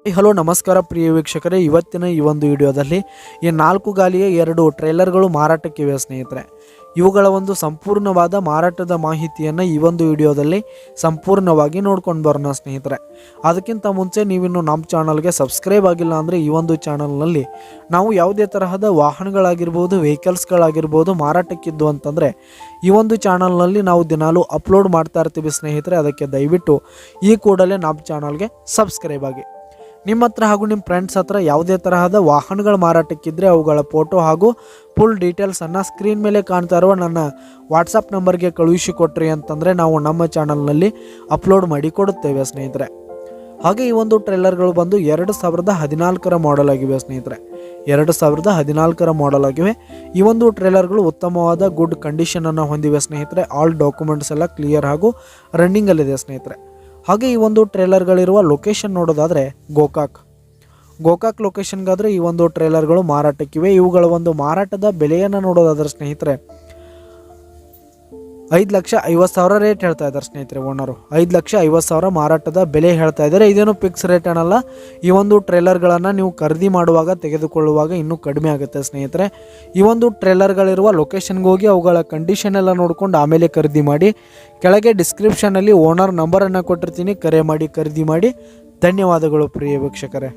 Hello ನಮಸ್ಕಾರ ಪ್ರಿಯ ವೀಕ್ಷಕರೇ, ಇವತ್ತಿನ ಈ ಒಂದು ವಿಡಿಯೋದಲ್ಲಿ ಈ 4 ಗಾಲಿಯ 2 ಟ್ರೇಲರ್ಗಳು ಮಾರಾಟಕ್ಕಿವೆ ಸ್ನೇಹಿತರೆ. ಇವುಗಳ ಒಂದು ಸಂಪೂರ್ಣವಾದ ಮಾರಾಟದ ಮಾಹಿತಿಯನ್ನು ಈ ಒಂದು ವಿಡಿಯೋದಲ್ಲಿ ಸಂಪೂರ್ಣವಾಗಿ ನೋಡ್ಕೊಂಡು ಬರೋಣ ಸ್ನೇಹಿತರೆ. ಅದಕ್ಕಿಂತ ಮುಂಚೆ ನೀವಿನ್ನು ನಮ್ಮ ಚಾನಲ್ಗೆ ಸಬ್ಸ್ಕ್ರೈಬ್ ಆಗಿಲ್ಲ ಅಂದರೆ ಈ ಒಂದು ಚಾನಲ್ನಲ್ಲಿ ನಾವು ಯಾವುದೇ ತರಹದ ವಾಹನಗಳಾಗಿರ್ಬೋದು, ವೆಹಿಕಲ್ಸ್ಗಳಾಗಿರ್ಬೋದು ಮಾರಾಟಕ್ಕಿದ್ದು ಅಂತಂದರೆ ಈ ಒಂದು ಚಾನಲ್ನಲ್ಲಿ ನಾವು ದಿನಾಲೂ ಅಪ್ಲೋಡ್ ಮಾಡ್ತಾ ಇರ್ತೀವಿ ಸ್ನೇಹಿತರೆ. ಅದಕ್ಕೆ ದಯವಿಟ್ಟು ಈ ಕೂಡಲೇ ನಮ್ಮ ಚಾನಲ್ಗೆ ಸಬ್ಸ್ಕ್ರೈಬ್ ಆಗಿ. ನಿಮ್ಮ ಹತ್ರ ಹಾಗೂ ನಿಮ್ಮ ಫ್ರೆಂಡ್ಸ್ ಹತ್ರ ಯಾವುದೇ ತರಹದ ವಾಹನಗಳ ಮಾರಾಟಕ್ಕಿದ್ದರೆ ಅವುಗಳ ಫೋಟೋ ಹಾಗೂ ಫುಲ್ ಡೀಟೇಲ್ಸನ್ನು ಸ್ಕ್ರೀನ್ ಮೇಲೆ ಕಾಣ್ತಾ ಇರುವ ನನ್ನ ವಾಟ್ಸಪ್ ನಂಬರ್ಗೆ ಕಳುಹಿಸಿಕೊಟ್ರಿ ಅಂತಂದರೆ ನಾವು ನಮ್ಮ ಚಾನಲ್ನಲ್ಲಿ ಅಪ್ಲೋಡ್ ಮಾಡಿ ಕೊಡುತ್ತೇವೆ ಸ್ನೇಹಿತರೆ. ಹಾಗೆ ಈ ಒಂದು ಟ್ರೇಲರ್ಗಳು ಬಂದು 2014 ಮಾಡೆಲ್ ಆಗಿವೆ ಸ್ನೇಹಿತರೆ. 2014 ಮಾಡೆಲ್ ಆಗಿವೆ. ಈ ಒಂದು ಟ್ರೇಲರ್ಗಳು ಉತ್ತಮವಾದ ಗುಡ್ ಕಂಡೀಷನನ್ನು ಹೊಂದಿವೆ ಸ್ನೇಹಿತರೆ. ಆಲ್ ಡಾಕ್ಯುಮೆಂಟ್ಸ್ ಎಲ್ಲ ಕ್ಲಿಯರ್ ಹಾಗೂ ರನ್ನಿಂಗಲ್ಲಿದೆ ಸ್ನೇಹಿತರೆ. ಹಾಗೆ ಈ ಒಂದು ಟ್ರೇಲರ್ಗಳಿರುವ ಲೊಕೇಶನ್ ನೋಡೋದಾದರೆ ಗೋಕಾಕ್ ಲೊಕೇಶನ್ಗಾದರೆ ಈ ಒಂದು ಟ್ರೇಲರ್ಗಳು ಮಾರಾಟಕ್ಕಿವೆ. ಇವುಗಳ ಒಂದು ಮಾರಾಟದ ಬೆಲೆಯನ್ನು ನೋಡೋದಾದರೆ ಸ್ನೇಹಿತರೆ 5,50,000 ರೇಟ್ ಹೇಳ್ತಾ ಇದ್ದಾರೆ ಸ್ನೇಹಿತರೆ. ಓನರು 5,50,000 ಮಾರಾಟದ ಬೆಲೆ ಹೇಳ್ತಾ ಇದ್ದಾರೆ. ಇದೇನು ಫಿಕ್ಸ್ ರೇಟ್ ಅನ್ನಲ್ಲ. ಈ ಒಂದು ಟ್ರೇಲರ್ಗಳನ್ನು ನೀವು ಖರೀದಿ ಮಾಡುವಾಗ ತೆಗೆದುಕೊಳ್ಳುವಾಗ ಇನ್ನೂ ಕಡಿಮೆ ಆಗುತ್ತೆ ಸ್ನೇಹಿತರೆ. ಈ ಒಂದು ಟ್ರೇಲರ್ಗಳಿರುವ ಲೊಕೇಶನ್ಗೆ ಹೋಗಿ ಅವುಗಳ ಕಂಡೀಷನ್ ಎಲ್ಲ ನೋಡ್ಕೊಂಡು ಆಮೇಲೆ ಖರೀದಿ ಮಾಡಿ. ಕೆಳಗೆ ಡಿಸ್ಕ್ರಿಪ್ಷನಲ್ಲಿ ಓನರ್ ನಂಬರನ್ನು ಕೊಟ್ಟಿರ್ತೀನಿ, ಕರೆ ಮಾಡಿ ಖರೀದಿ ಮಾಡಿ. ಧನ್ಯವಾದಗಳು ಪ್ರಿಯ ವೀಕ್ಷಕರೇ.